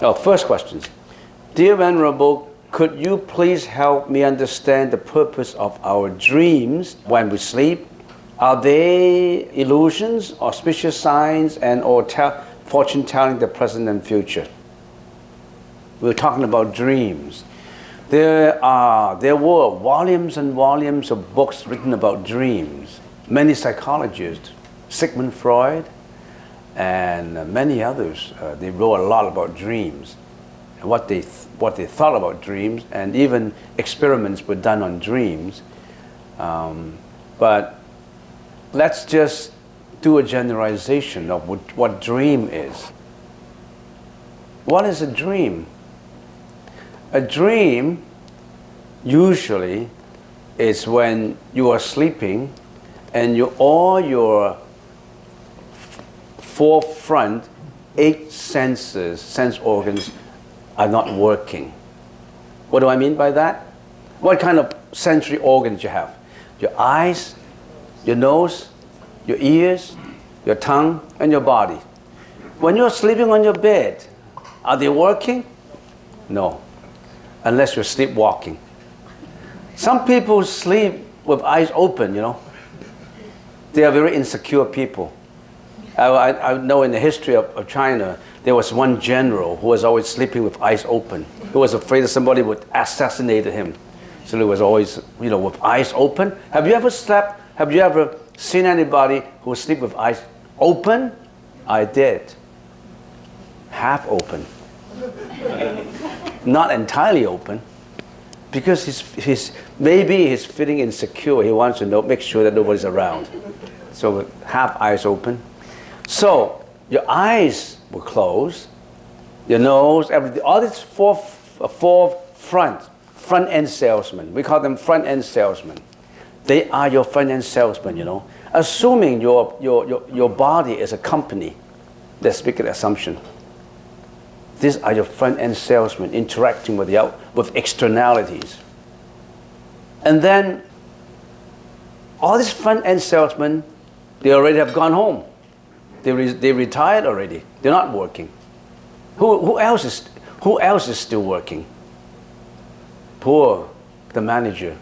Oh, first questions. Dear Venerable, could you please help me understand the purpose of our dreams when we sleep? Are they illusions, auspicious signs, and or fortune telling the present and future? We're talking about dreams. There were volumes and volumes of books written about dreams. Many psychologists, Sigmund Freud, and many others, they wrote a lot about dreams and what they thought about dreams, and even experiments were done on dreams. But let's just do a generalization of what dream is. What is a dream? A dream usually is when you are sleeping and all your forefront 8 sense organs are not working. What do I mean by that? What kind of sensory organs you have? Your eyes, your nose, your ears, your tongue, and your body. When you're sleeping on your bed, are they working? No, unless you're sleepwalking. Some people sleep with eyes open, you know. They are very insecure people. I know in the history of China, there was one general who was always sleeping with eyes open. He was afraid that somebody would assassinate him. So he was always, with eyes open. Have you ever seen anybody who sleep with eyes open? I did. Half open. Not entirely open. Because maybe he's feeling insecure. He wants to make sure that nobody's around. So with half eyes open. So your eyes were closed, your nose, everything. All these four front-end salesmen. We call them front-end salesmen. They are your front-end salesmen, Assuming your body is a company. Let's make an assumption. These are your front-end salesmen interacting with externalities. And then all these front-end salesmen, they already have gone home. They retired already. They're not working. Who else is still working? The manager.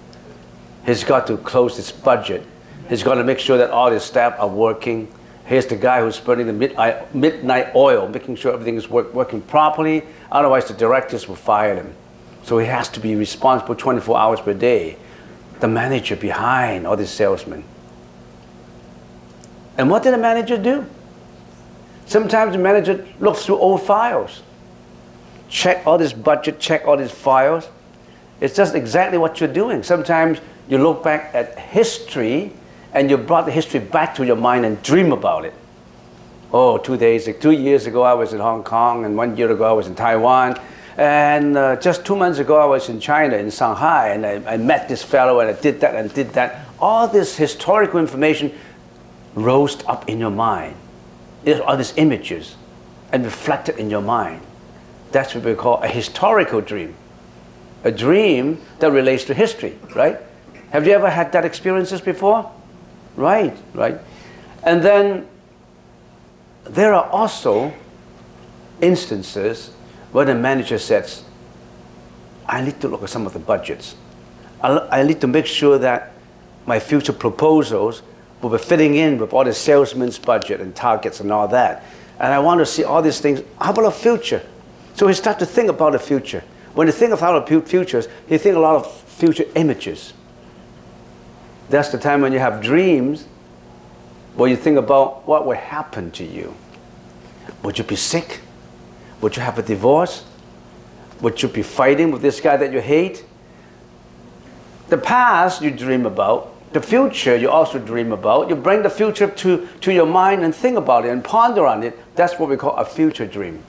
He's got to close his budget. He's got to make sure that all his staff are working. Here's the guy who's burning the midnight oil, making sure everything is working properly. Otherwise, the directors will fire him. So he has to be responsible 24 hours per day. The manager behind all these salesmen. And what did the manager do? Sometimes the manager looks through old files, check all this budget, check all these files. It's just exactly what you're doing. Sometimes you look back at history and you brought the history back to your mind and dream about it. Oh, 2 years ago I was in Hong Kong, and 1 year ago I was in Taiwan, and just 2 months ago I was in China, in Shanghai, and I met this fellow and I did that and did that. All this historical information rose up in your mind. All these images and reflected in your mind. That's what we call a historical dream. A dream that relates to history, right? Have you ever had that experiences before? Right. And then there are also instances where the manager says, I need to look at some of the budgets. I need to make sure that my future proposals will be fitting in with all the salesman's budget and targets and all that. And I want to see all these things. How about the future? So he starts to think about the future. When you think about the futures, you think a lot of future images. That's the time when you have dreams where you think about what will happen to you. Would you be sick? Would you have a divorce? Would you be fighting with this guy that you hate? The past you dream about. The future you also dream about. You bring the future to your mind and think about it and ponder on it. That's what we call a future dream.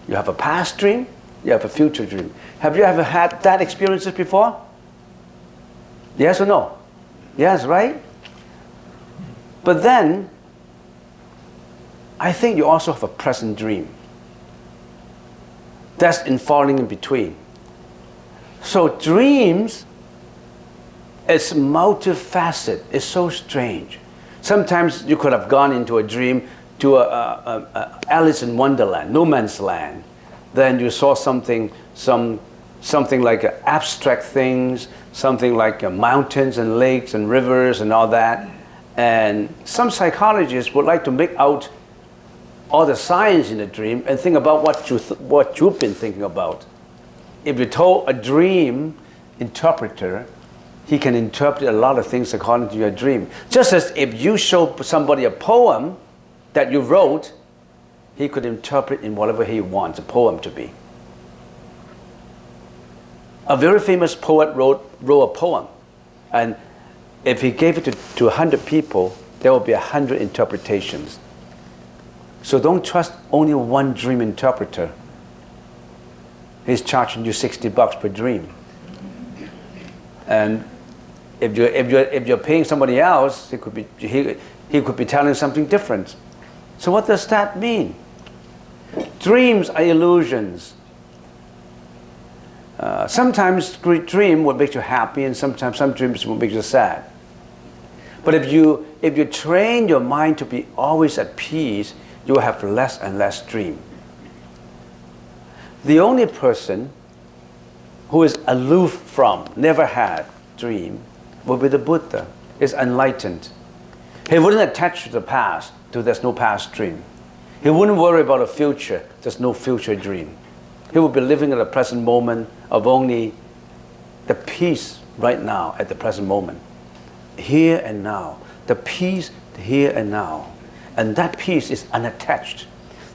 You have a past dream, you have a future dream. Have you ever had that experiences before? Yes or no? Yes, right? But then, I think you also have a present dream. That's in falling in between. So dreams, it's multifaceted. It's so strange. Sometimes you could have gone into a dream to Alice in Wonderland, no man's land, then you saw something like abstract things, something like mountains and lakes and rivers and all that. And some psychologists would like to make out all the science in the dream and think about what you've been thinking about. If you told a dream interpreter, he can interpret a lot of things according to your dream. Just as if you show somebody a poem that you wrote, he could interpret in whatever he wants a poem to be. A very famous poet wrote a poem, and if he gave it to 100 people, there will be 100 interpretations. So don't trust only one dream interpreter. He's charging you $60 per dream. And if you're paying somebody else, he could be telling something different. So what does that mean? Dreams are illusions. Sometimes dream will make you happy, and sometimes some dreams will make you sad. But if you train your mind to be always at peace, you will have less and less dream. The only person who is aloof from, never had dream, will be the Buddha. Is enlightened. He wouldn't attach to the past, so there's no past dream. He wouldn't worry about the future, there's no future dream. He would be living in the present moment of only the peace right now, at the present moment. Here and now. The peace here and now. And that peace is unattached.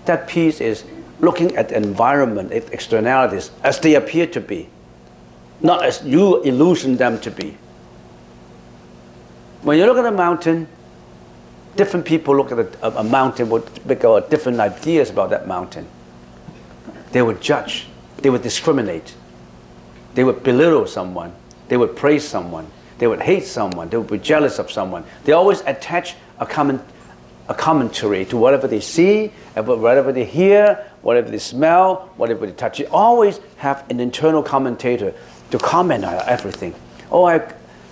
That peace is looking at the environment, at externalities, as they appear to be, not as you illusion them to be. When you look at a mountain, different people look at a mountain with different ideas about that mountain. They would judge, they would discriminate, they would belittle someone, they would praise someone, they would hate someone, they would be jealous of someone. They always attach a commentary to whatever they see, whatever they hear, whatever they smell, whatever they touch. They always have an internal commentator to comment on everything.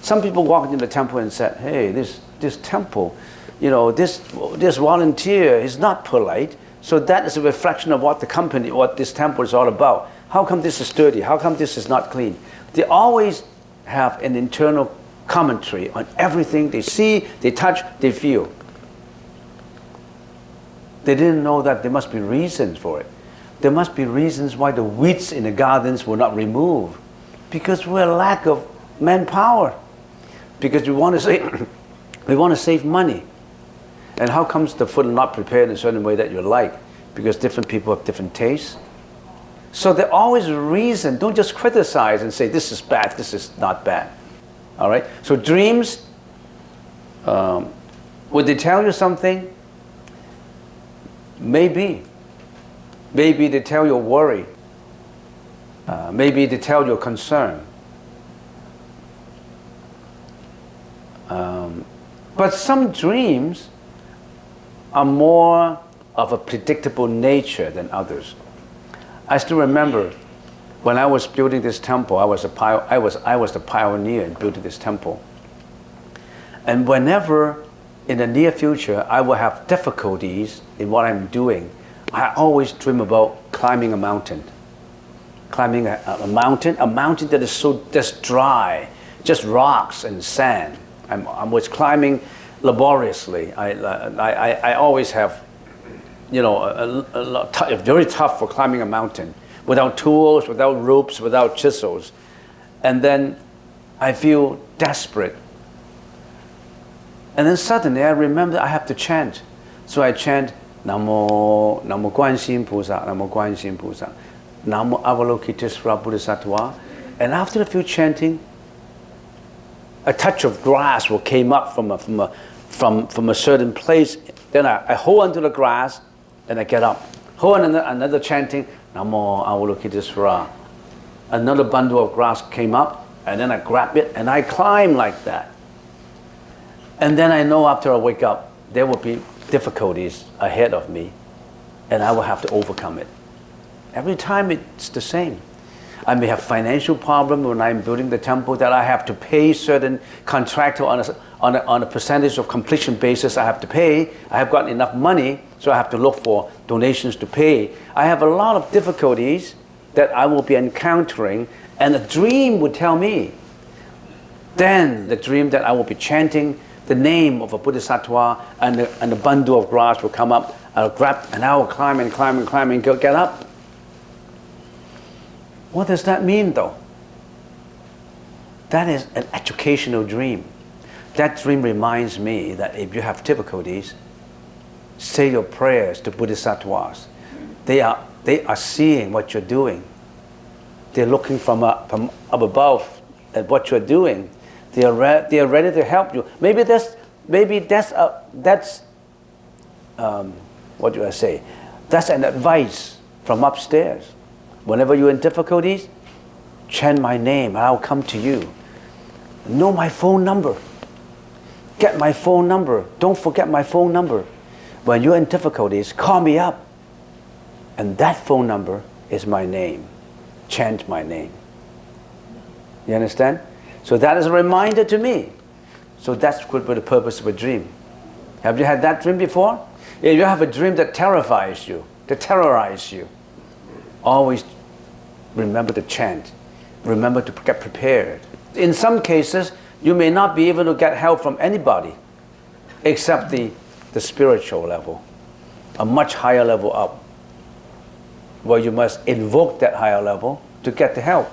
Some people walk into the temple and said, hey, this temple, this volunteer is not polite. So that is a reflection of what this temple is all about. How come this is dirty? How come this is not clean? They always have an internal commentary on everything they see, they touch, they feel. They didn't know that there must be reasons for it. There must be reasons why the weeds in the gardens were not removed. Because we're lack of manpower. Because we want to save money. And how comes the food not prepared in a certain way that you like? Because different people have different tastes. So there always a reason. Don't just criticize and say this is bad, this is not bad. All right? So dreams, would they tell you something? Maybe. Maybe they tell you worry. Maybe they tell you concern. But some dreams are more of a predictable nature than others. I still remember when I was building this temple, I was the pioneer in building this temple. And whenever in the near future I will have difficulties in what I'm doing, I always dream about climbing a mountain. Climbing a mountain that is just dry, just rocks and sand. I was climbing laboriously. I always have, very tough for climbing a mountain, without tools, without ropes, without chisels. And then I feel desperate. And then suddenly I remember I have to chant. So I chant, Namo Guan Xin Pusa, Namo Guan Xin Pusa, Namo Avalokitesvara Bodhisattva. And after a few chanting, a touch of grass will came up from a certain place. Then I hold onto the grass and I get up. Hold on another chanting, Namo Avalokitesvara. Another bundle of grass came up, and then I grab it and I climb like that. And then I know after I wake up, there will be difficulties ahead of me, and I will have to overcome it. Every time it's the same. I may have financial problem when I'm building the temple that I have to pay certain contractor on a percentage of completion basis. I have to pay. I have got enough money, so I have to look to donations to pay. I have a lot of difficulties that I will be encountering, and a dream would tell me. Then the dream that I will be chanting the name of a Bodhisattva, and the bundle of grass will come up. I'll grab and I will climb and climb and climb and get up. What does that mean though? That is an educational dream. That dream reminds me that if you have difficulties, say your prayers to Bodhisattvas. They are seeing what you're doing. They're looking from up above at what you're doing. They are ready to help you. Maybe that's what do I say? That's an advice from upstairs. Whenever you're in difficulties, chant my name and I'll come to you. Know my phone number. Get my phone number. Don't forget my phone number. When you're in difficulties, call me up. And that phone number is my name. Chant my name. You understand? So that is a reminder to me. So that's could be the purpose of a dream. Have you had that dream before? If you have a dream that terrifies you, to terrorize you, always remember to chant. Remember to get prepared. In some cases, you may not be able to get help from anybody except the spiritual level, a much higher level up, where you must invoke that higher level to get the help.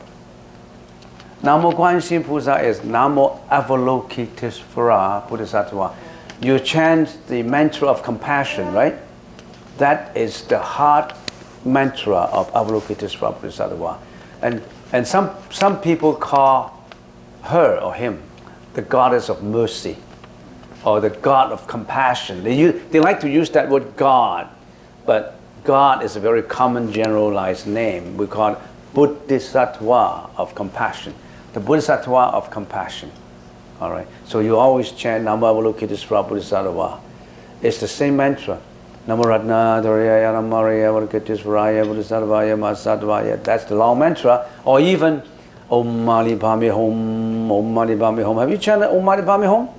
Namo Guan Shin Pusa is Namo Avalokitesvara Bodhisattva. You chant the mantra of compassion, right? That is the heart mantra of Avalokitesvara Bodhisattva. And some people call her or him the goddess of mercy or the god of compassion. They like to use that word God, but God is a very common generalized name. We call it Bodhisattva of compassion. The Bodhisattva of compassion. All right. So you always chant Namo Avalokitesvara Bodhisattva. It's the same mantra. Namo Ratna Dharaya Namaraya Avalokitesvaraya Bodhisattvaya Mahatsattva. That's the long mantra. Or even Om Mani Padme Hum, Om Mani Padme Hum. Have you chanted Om Mani Padme Hum?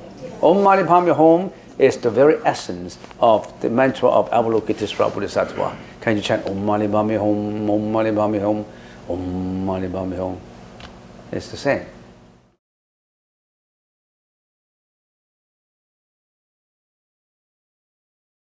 Om Mani Padme Hum is the very essence of the mantra of Avalokitesvara Bodhisattva. Can you chant Om Mani Padme Hum, Om Mani Padme Hum, Om Mani Padme Hum? It's the same.